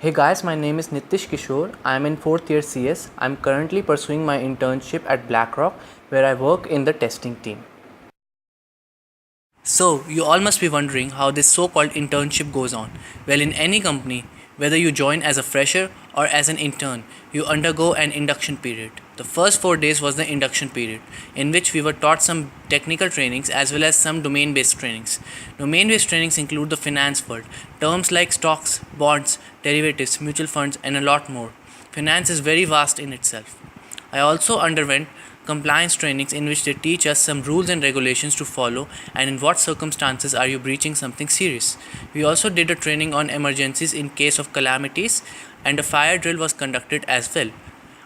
Hey guys, my name is Nitish Kishore. I am in 4th year CS. I am currently pursuing my internship at BlackRock where I work in the testing team. So, you all must be wondering how this so called internship goes on. Well, in any company, whether you join as a fresher or as an intern, you undergo an induction period. The first 4 days was the induction period, in which we were taught some technical trainings as well as some domain based trainings. Domain based trainings include the finance world, terms like stocks, bonds, derivatives, mutual funds, and a lot more. Finance is very vast in itself. I also underwent compliance trainings in which they teach us some rules and regulations to follow and in what circumstances are you breaching something serious. We also did a training on emergencies in case of calamities and a fire drill was conducted as well.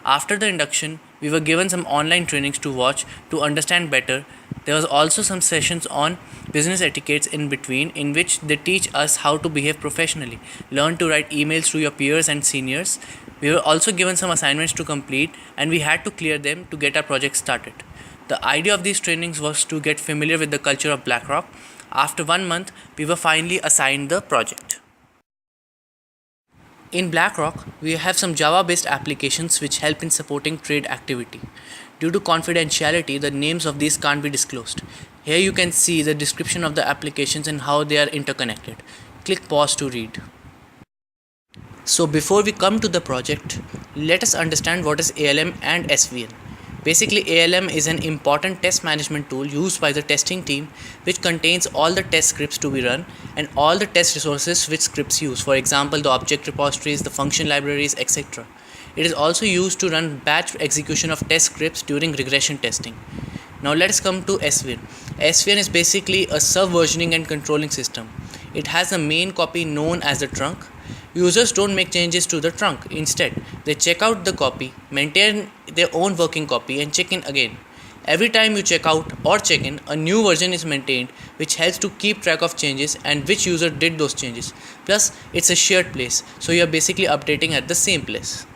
After the induction, we were given some online trainings to watch to understand better. There was also some sessions on business etiquettes in between in which they teach us how to behave professionally, learn to write emails to your peers and seniors. We were also given some assignments to complete and we had to clear them to get our project started. The idea of these trainings was to get familiar with the culture of BlackRock. After 1 month, we were finally assigned the project. In BlackRock, we have some Java-based applications which help in supporting trade activity. Due to confidentiality, the names of these can't be disclosed. Here you can see the description of the applications and how they are interconnected. Click pause to read. So before we come to the project, let us understand what is ALM and SVN. Basically, ALM is an important test management tool used by the testing team which contains all the test scripts to be run and all the test resources which scripts use, for example the object repositories, the function libraries, etc. It is also used to run batch execution of test scripts during regression testing. Now let us come to SVN. SVN is basically a subversioning and controlling system. It has a main copy known as the trunk. Users don't make changes to the trunk. Instead, they check out the copy, maintain their own working copy and check in again. Every time you check out or check in, a new version is maintained which helps to keep track of changes and which user did those changes. Plus, it's a shared place, so you are basically updating at the same place.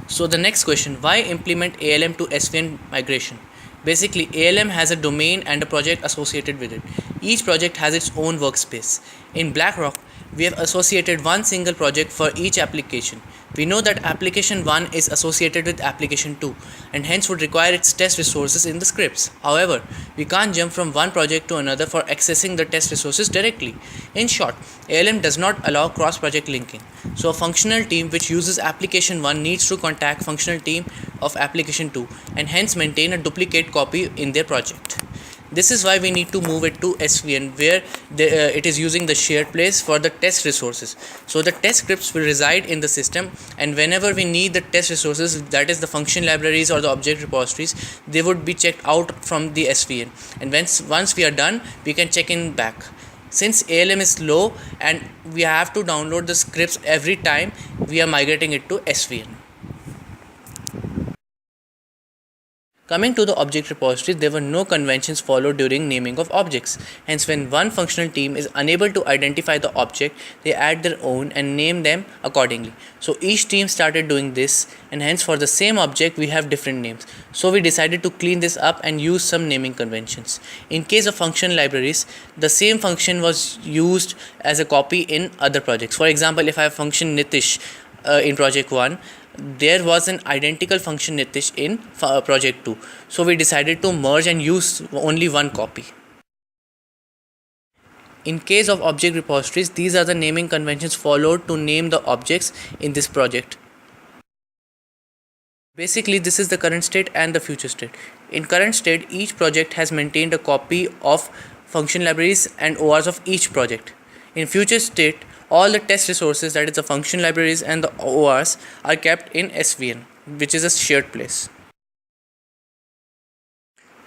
So the next question, why implement ALM to SVN migration? Basically, ALM has a domain and a project associated with it. Each project has its own workspace. In BlackRock, we have associated one single project for each application. We know that application 1 is associated with application 2 and hence would require its test resources in the scripts. However, we can't jump from one project to another for accessing the test resources directly. In short, ALM does not allow cross-project linking. So a functional team which uses application 1 needs to contact functional team of application 2 and hence maintain a duplicate copy in their project. This is why we need to move it to SVN where it is using the shared place for the test resources. So the test scripts will reside in the system and whenever we need the test resources, that is the function libraries or the object repositories, they would be checked out from the SVN and once we are done, we can check in back. Since ALM is slow and we have to download the scripts every time, we are migrating it to SVN. Coming to the object repositories, there were no conventions followed during naming of objects. Hence, when one functional team is unable to identify the object, they add their own and name them accordingly. So each team started doing this and hence for the same object we have different names. So we decided to clean this up and use some naming conventions. In case of function libraries, the same function was used as a copy in other projects. For example, if I have function Nitish in project 1, there was an identical function Nitish in project 2. So we decided to merge and use only one copy. In case of object repositories, these are the naming conventions followed to name the objects in this project. Basically, this is the current state and the future state. In current state, each project has maintained a copy of function libraries and ORs of each project. In future state, all the test resources, that is the function libraries and the ORs, are kept in SVN, which is a shared place.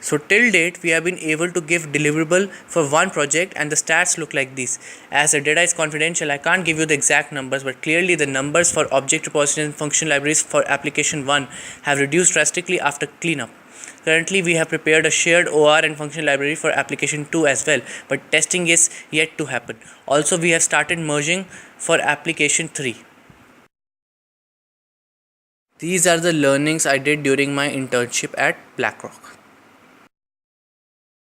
So till date, we have been able to give deliverable for one project and the stats look like this. As the data is confidential, I can't give you the exact numbers, but clearly the numbers for object repositories and function libraries for application 1 have reduced drastically after cleanup. Currently, we have prepared a shared OR and function library for application 2 as well, but testing is yet to happen. Also, we have started merging for application 3. These are the learnings I did during my internship at BlackRock.